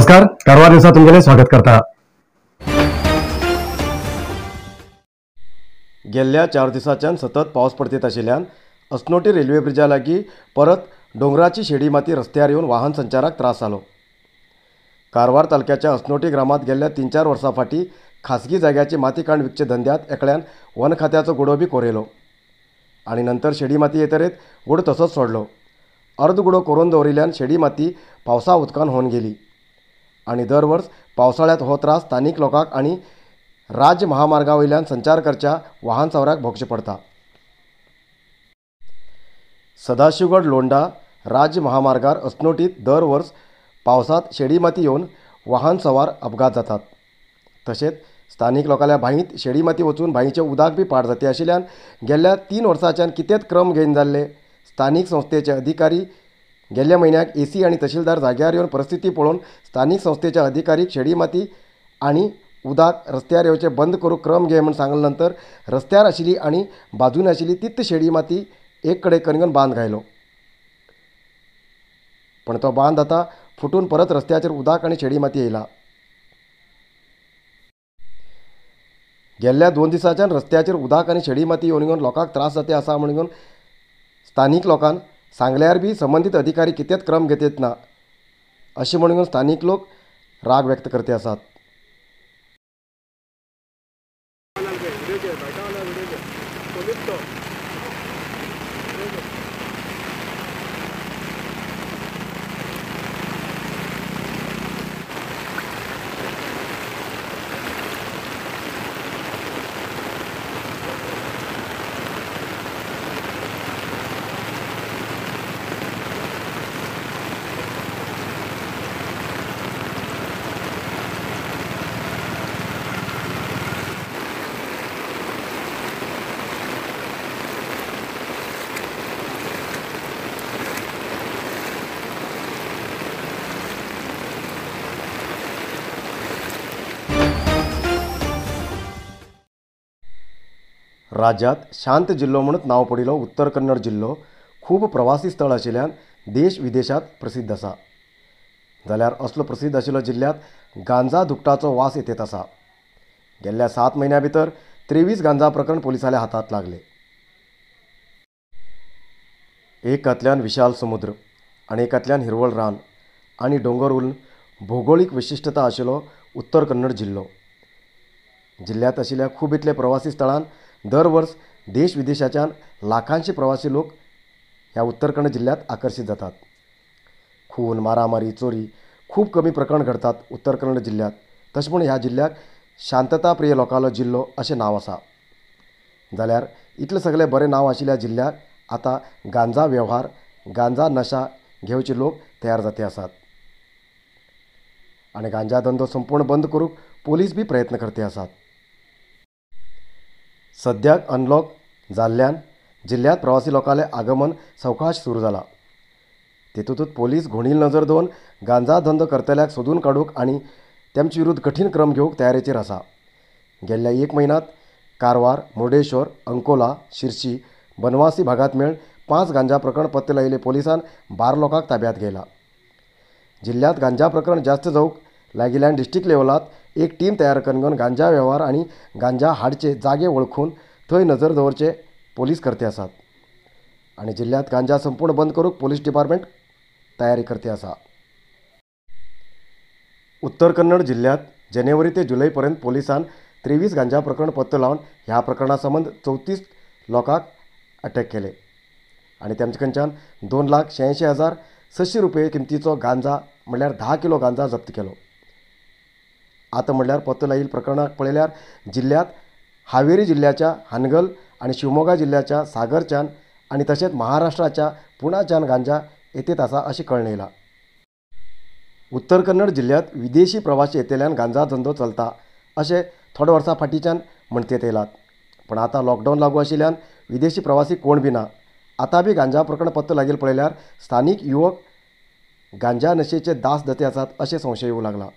नमस्कार, कारवार न्यूजात तुमचे स्वागत करता। गेल्या 4 दिसांच्यान सतत पावस पडत आशिल्ल्यान अस्नोटी रेल्वे ब्रिजा लागीं परत डोंगराची शेडी माती रस्त्यार येवन वाहन संचाराक त्रास जालो। कारवार तालुक्याच्या अस्नोटी ग्रामांत गेल्या 3-4 वर्सां फाटीं खासगी जाग्याची माती काण विकचे धंद्यात एकल्यान वन खात्याचो गुडो बी कोरयलो आनी नंतर शेडी माती येतरेत गुड तसोच सोडलो। अर्द गुडो करून दवरिल्ल्यान शेडी माती पावसा उदकान होवन गेली आनी दर वर्स पावसाळ्यांत हो त्रास स्थानीक लोकांक आनी राज्य महामार्गा वयल्यान संचार करच्या वाहन सवारांक भोगचें पडटा। सदाशिवगड लोंढा राज्य महामार्गार अस्नोटीत दर वर्स पावसांत शेडी माती येवन वाहन सवार अपघात जातात। तशेंच स्थानीक लोकांच्या भाईंत शेडी माती वचून भाईंचें उदक बी पाड जाती आशिल्ल्यान गेल्या 3 वर्सांच्यान कितेंच क्रम घेयन जाल्ले स्थानीक संस्थेचे अधिकारी गेल्ल्या म्हयन्याक एसी आनी तहसीलदार जाग्यार येवन परिस्थिती पळोवन स्थानीक संस्थेच्या अधिकारीक शेडी माती आनी उदक रस्त्यार येवचें बंद करूंक क्रम घे म्हूण सांगले नंतर रस्त्यार आशिल्ली आनी बाजून आशिल्ली तित्त शेडी माती एक कडेन करून बांद घायलो, पण तो बांद आतां फुटून परत रस्त्याचेर उदक आनी शेडी माती येयला। गेल्ल्या 2 दिसांच्यान रस्त्याचेर उदक आनी शेडी माती येवन लोकांक त्रास जाते आसा म्हणून स्थानीक लोकांन सांगल्यार बी संबंदीत अधिकारी कितेंच क्रम घेतत ना अशें म्हणून स्थानीक लोक राग व्यक्त करते आसात। राज्यांत शांत जिल्लो म्हणून नांव पडिल्लो उत्तर कन्नड जिल्लो खूब प्रवासी स्थळ आशिल्ल्यान देश विदेशांत प्रसिद्ध आसा। जाल्यार असलो प्रसिद्ध आशिल्लो जिल्ल्यांत गांजा दुखटाचो वास येत आसा। गेल्ल्या 7 म्हयन्यां भितर 23 गांजा प्रकरण पुलिसांच्या हातांत लागले। एकांतल्यान विशाल समुद्र आनी एकांतल्यान हिरवळ रान आनी दोंगर उरून भौगोलीक विशिश्टता आशिल्लो उत्तर कन्नड जिल्लो। जिल्ल्यांत आशिल्ल्या खूब इतले प्रवासी स्थळांत दर वर्स देश विदेशाच्यान लाखांचे प्रवासी लोक ह्या उत्तर कन्नड जिल्ल्यांत आकर्शीत जातात। खून, मारामारी, चोरी खूब कमी प्रकरण घडतात उत्तर कन्नड जिल्ल्यांत। तशें म्हूण ह्या जिल्ल्याक शांतता प्रिय लोकांलो जिल्लो अशें नांव आसा। जाल्यार इतलें सगळें बरें नांव आशिल्ल्या जिल्ल्याक आतां गांजा वेव्हार, गांजा नशा घेवचे लोक तयार जाते आसात आनी गांजा धंदो संपूर्ण बंद करूंक पोलीस बी प्रयत्न करते आसात। सद्याक अनलॉक जाल्ल्यान जिल्ल्यांत प्रवासी लोकांलें आगमन सावकाश सुरू जाला। तेतूंतच पोलीस घुणील नजर दवरून गांजा धंदो करतल्यांक सोदून काडूंक आनी तेमचे विरुद्ध कठीण क्रम घेवंक तयारेचेर आसा। गेल्ल्या 1 म्हयन्यांत कारवार, मुर्डेश्वर, अंकोला, शिर्शी, बनवासी भागांत मेळून 5 गांजा प्रकरण पत्ते लायिल्ले पोलिसान 12 लोकांक ताब्यात घेयला। जिल्ल्यांत गांजा प्रकरण जास्त जावंक लागिल्ल्यान डिस्ट्रिक्ट लेव्हलांत एक टीम तयार करून गांजा वेव्हार आनी गांजा हाडचे जागे वळखून थंय नजर दवरचे पोलीस करते आसात आनी जिल्ल्यांत गांजा संपूर्ण बंद करूंक पोलीस डिपार्टमेंट तयारी करते आसा। उत्तर कन्नड जिल्ल्यांत जानेवारी ते जुलय पर्यंत पोलिसान 23 गांजा प्रकरण पत्तो लावन ह्या प्रकरणा संबंध 34 लोकांक अटक केले आनी तेमचे कडच्यान 2,86,600 रुपये किमतीचो गांजा म्हणल्यार 10 किलो गांजा जप्त केलो। आतां म्हणल्यार पत्तो लायिल्ल्या प्रकरणाक पळयल्यार जिल्ल्यांत हावेरी जिल्ल्याच्या हानगल आनी शिवमोगा जिल्ल्याच्या सागरच्यान आनी तशेंच महाराष्ट्राच्या पुण्याच्यान गांजा येतेत आसा अशें कळून येयला। उत्तर कन्नड जिल्ल्यांत विदेशी प्रवासी येतल्यान गांजा धंदो चलता अशें थोड्या वर्सां फाटींच्यान म्हणटेत येयलात, पण आतां लॉकडावन लागू आशिल्ल्यान विदेशी प्रवासी कोण बी ना। आतां बी गांजा प्रकरण पत्तो लागील पळयल्यार स्थानीक युवक गांजा नशेचे दास जाते आसात अशें संशय येवंक लागला।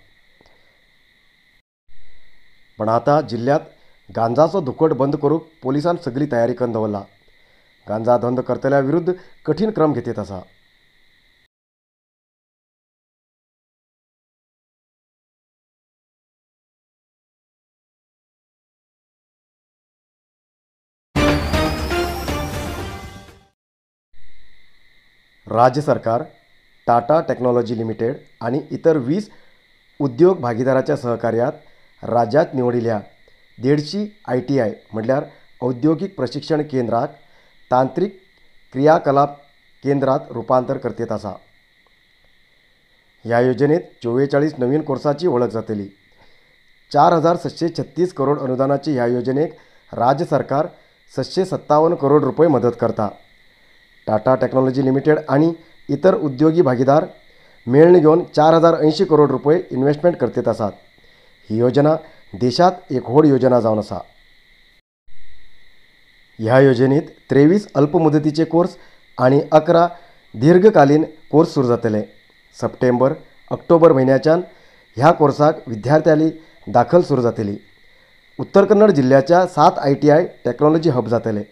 पण आतां जिल्ल्यांत गांजाचो दुखट बंद करूंक पोलिसान सगळी तयारी करून दवरला। गांजा धंदो करतल्या विरुद्ध कठीण क्रम घेतत आसा। राज्य सरकार, टाटा टेक्नॉलॉजी लिमिटेड आणि इतर 20 उद्योग भागीदाराच्या सहकार्यात राज्यात निवडिल्या 150 ITI म्हटल्यार औद्योगिक प्रशिक्षण केंद्राक तांत्रिक क्रियाकलाप केंद्रात रूपांतर करतेत आसा. ह्या योजनेत 44 नवीन कोर्साची वळख जातली. 4,736 करोड अनुदानाची ह्या योजनेक राज्य सरकार 657 करोड रुपये मदत करता. टाटा टेक्नॉलॉजी लिमिटेड आणि इतर उद्योगी भागीदार मेळणी घेऊन 4,080 करोड रुपये इन्व्हेस्टमेंट करतेत आसात. ही योजना देशात एक व्हड योजना जावन आसा. ह्या योजनेत 23 अल्पमुदतीचे कोर्स आणि 11 दीर्घकालीन कोर्स सुरू जातले. सप्टेंबर ऑक्टोबर म्हयन्याच्यान ह्या कोर्साक विद्यार्थ्यांली दाखल सुरू जातली. उत्तर कन्नड जिल्ह्याच्या 7 ITI टेक्नॉलॉजी हब जातले.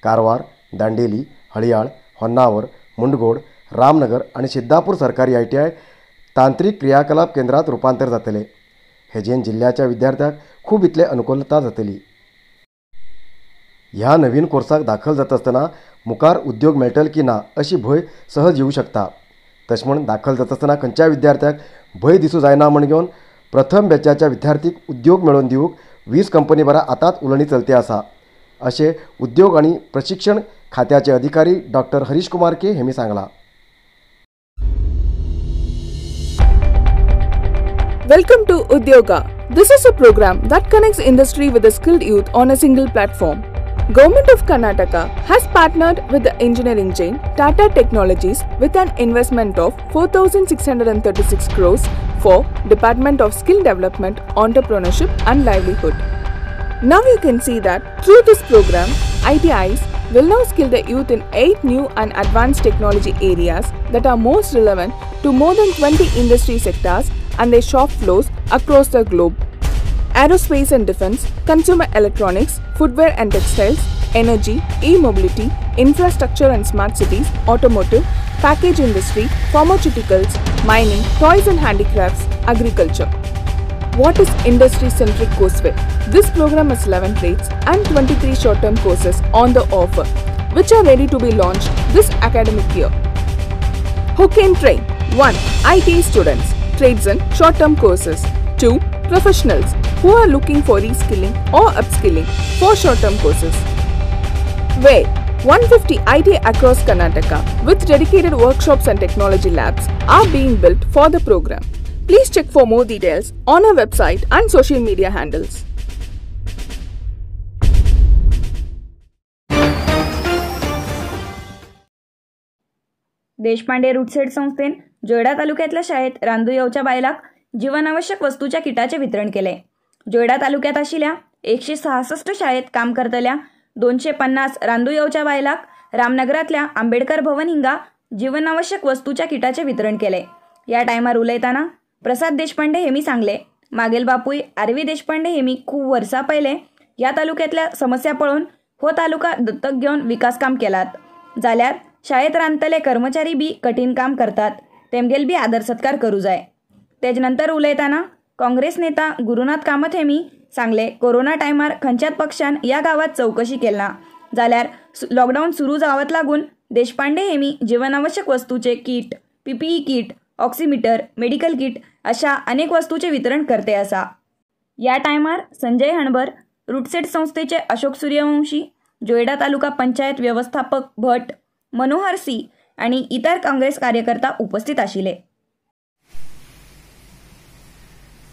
कारवार, दांडेली, हळियाळ, होन्नावर, मुंडगोड, रामनगर आणि सिद्धापूर सरकारी ITI तांत्रिक क्रियाकलाप केंद्रात रूपांतर जातले. हेजेन जिल्ह्याच्या विद्यार्थ्यांक खूब इतले अनुकूलता जातली. ह्या नवीन कोर्साक दाखल जाता आसतना मुखार उद्योग मेळटले की ना अशी भंय सहज येवं शकता. तशें म्हण दाखल जाता आसतना खंयच्या विद्यार्थ्याक भंय दिसूं जायना म्हण घेवन प्रथम बॅचाच्या विद्यार्थीक उद्योग मेळोवन दिवंक 20 कंपनी बरा आतांच उलवणी चलते आसा अशें उद्योग आणि प्रशिक्षण खात्याचे अधिकारी डॉक्टर हरीश कुमार के हेमी सांगला. Welcome to Udyoga. This is a program that connects industry with the skilled youth on a single platform. Government of Karnataka has partnered with the engineering giant Tata Technologies with an investment of 4,636 crores for Department of Skill Development, Entrepreneurship and Livelihood. Now you can see that through this program, ITIs will now skill the youth in 8 new and advanced technology areas that are most relevant to more than 20 industry sectors and their shop floors across the globe. Aerospace and defense, consumer electronics, footwear and textiles, energy, e-mobility, infrastructure and smart cities, automotive, package industry, pharmaceuticals, mining, toys and handicrafts, agriculture. What is industry-centric courseware? This program has 11 trades and 23 short-term courses on the offer, which are ready to be launched this academic year. Who can train? 1. IT students, trades and short-term courses. 2. Professionals who are looking for reskilling or upskilling for short-term courses. Where 150 IT across Karnataka with dedicated workshops and technology labs are being built for the program. Please check for more details on our website and social media handles. Deshpande रूटसेट संस्थेन जोयडा तालुक्यातल्या शाळेत रांदूयेवच्या बायलांक जीवनावश्यक वस्तूच्या किटाचे वितरण केले. जोयडा तालुक्यात आशिल्ल्या 166 शाळेत काम करतल्या 250 रांदूयेवच्या बायलांक रामनगरातल्या आंबेडकर भवन हिंगा जीवनावश्यक वस्तूच्या किटाचे वितरण केले. या टायमार उलयताना प्रसाद देशपांडे हेमी सांगले, मागेल बापूय आरवी देशपांडे हेमी खूप वर्सां पहिले या तालुक्यातल्या समस्या पळोवन हो तालुका दत्तक घेवन विकास काम केलात. जाल्यार शाळेत रांदतले कर्मचारी बी कठीण काम करतात, तेमगेल बी आदर सत्कार करू जाय. तेज नंतर उलयताना काँग्रेस नेता गुरुनाथ कामत हेमी सांगले, कोरोना टायमार खंयच्याच पक्षान या गावात चौकशी केलना, जाल्यार लॉकडाऊन सुरू जावत लागून देशपांडे हेमी जीवनावश्यक वस्तूचे kit, PPE kit, oximeter, medical kit अशा अनेक वस्तूचे वितरण करते असा. या टायमार संजय हणबर, रूटसेट संस्थेचे अशोक सूर्यवंशी, जोयडा तालुका पंचायत व्यवस्थापक भट, मनोहर सी आणि इतर काँग्रेस कार्यकर्ता उपस्थित आशिले.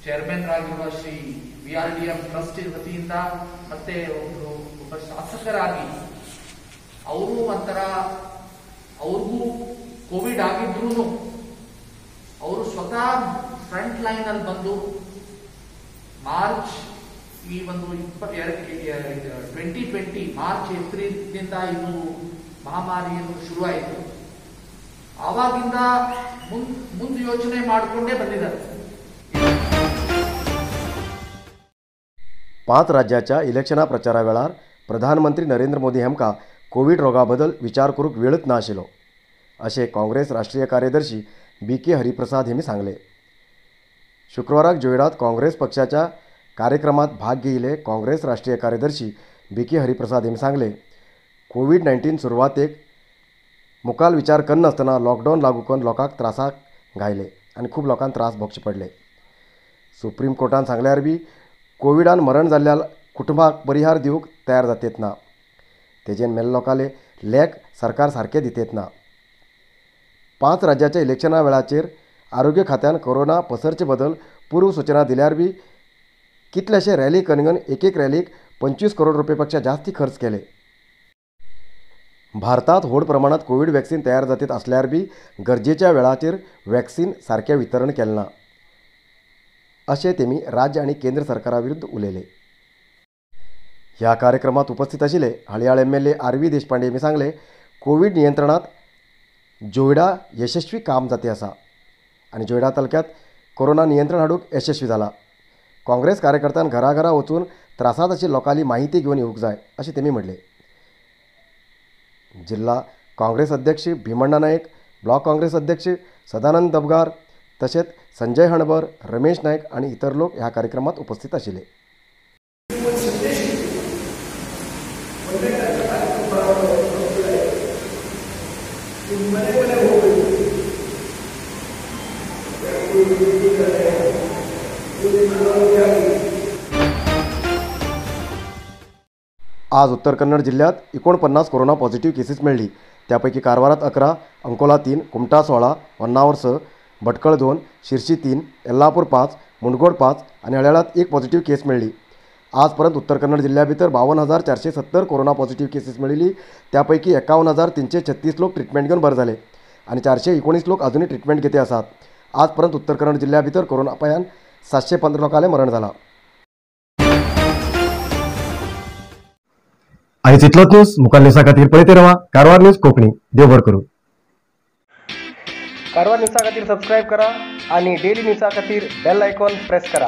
ಚೇರ್ಮನ್ ಆಗಿರುವ ಶ್ರೀ VRDM ಟ್ರಸ್ಟ್ ವತಿಯಿಂದ ಮತ್ತೆ ಒಬ್ಬ ಶಾಸಕರಾಗಿ ಅವರು ಒಂಥರ ಅವ್ರಿಗೂ ಕೋವಿಡ್ ಆಗಿದ್ರು ಅವರು ಸ್ವತಃ ಫ್ರಂಟ್ ಲೈನ್ ಅಲ್ಲಿ ಬಂದು ಮಾರ್ಚ್ ಈ ಒಂದು 2020 ಮಾರ್ಚ್ ಏಪ್ರಿಲ್ನಿಂದ ಇದು ಮಹಾಮಾರಿ ಶುರುವಾಯಿತು. ಆವಾಗಿಂದ ಮುಂದೆ ಯೋಚನೆ ಮಾಡಿಕೊಂಡೇ ಬಂದಿದ್ದಾರೆ. 5 राज्याच्या इलेक्शना प्रचारा वेळार प्रधानमंत्री नरेंद्र मोदी हेमकां कोविड रोगाबद्दल विचार करूंक वेळच ना आशिल्लो अशें काँग्रेस राष्ट्रीय कार्यदर्शी BK हरिप्रसाद हेमी सांगले. शुक्रवाराक जोयडात काँग्रेस पक्षाच्या कार्यक्रमात भाग घेयले काँग्रेस राष्ट्रीय कार्यदर्शी BK हरिप्रसाद हेमी सांगले, कोविड-19 सुरवातेक मुखाल विचार करनासतना लॉकडावन लागू करून लोकांक त्रासाक घायले आनी खूब लोकांक त्रास भोगचे पडले. सुप्रीम कोर्टान सांगल्यार बी कोविडान मरण जाल्ल्या कुटुंबाक परिहार दिवंक तयार जातेत ना. तेजेन मेल्ल्या लोकांले लेख सरकार सारके दितेत ना. 5 राज्याच्या इलेक्शना वेळाचेर आरोग्य खात्यान कोरोना पसरचे बद्दल पूर्व सूचना दिल्यार बी कितलेशे रॅली कनगन एक रॅलीक 25 करोड रुपयापेक्षा जास्ती खर्च केले. भारतात व्हड प्रमाणात कोविड वॅक्सीन तयार जातीत असल्यार बी गरजेच्या वेळाचेर वॅक्सीन सारकें वितरण केलें ना अशें तेमी राज्य आनी केंद्र सरकारा विरुद्ध उलयले. ह्या कार्यक्रमात उपस्थित आशिल्ले हळयाळ MLA RV देशपांडे यांनी सांगले, कोविड नियंत्रणात जोयडा यशस्वी काम जाते आसा आनी जोयडा तालुक्यात कोरोना नियंत्रण हाडूंक यशस्वी जाला. काँग्रेस कार्यकर्त्यांक घरा वचून त्रासात आशिल्ल्या लोकांली माहिती घेवन येवंक जाय अशें तेमी म्हणले. जिल्हा काँग्रेस अध्यक्ष भीमण्णा नायक, ब्लॉक काँग्रेस अध्यक्ष सदानंद दबगार तशेंच संजय हणबर, रमेश नायक आनी इतर लोक ह्या कार्यक्रमात उपस्थित आशिल्ले. आज उत्तर कन्नड जिल्ह्यात 49 कोरोना पॉझिटिव्ह केसेस मेळ्ळी. त्यापैकी कारवारात 11, अंकोला 3, कुमटा 16, होन्नावर 6, भटकळ 2, शिर्शी 3, येल्लापूर 5, मुंडगोड 5 आनी हळयाळात 1 पॉझिटिव्ह केस मेळ्ळी. आजपर्यंत उत्तर कन्नड जिल्ह्या भितर 52,470 कोरोना पॉझिटिव्ह केसेस मेळिल्ली. त्यापैकी 51,336 लोक ट्रिटमेंट घेवन बरे जाले आनी 419 लोक अजूनही ट्रिटमेंट घेते आसात. आजपर्यंत उत्तर कन्नड जिल्ह्या भितर कोरोना पायान 715 लोकांले मरण जाला. आयज इतलोच न्यूज. मुखार न्यूजा खातीर पळयते रावा कारवार न्यूज कोंकणी. देव बरें करूं. कारवार न्यूजा खातीर सबस्क्राईब करा आणि डेली न्यूजा खातीर बेल आयकॉन प्रेस करा.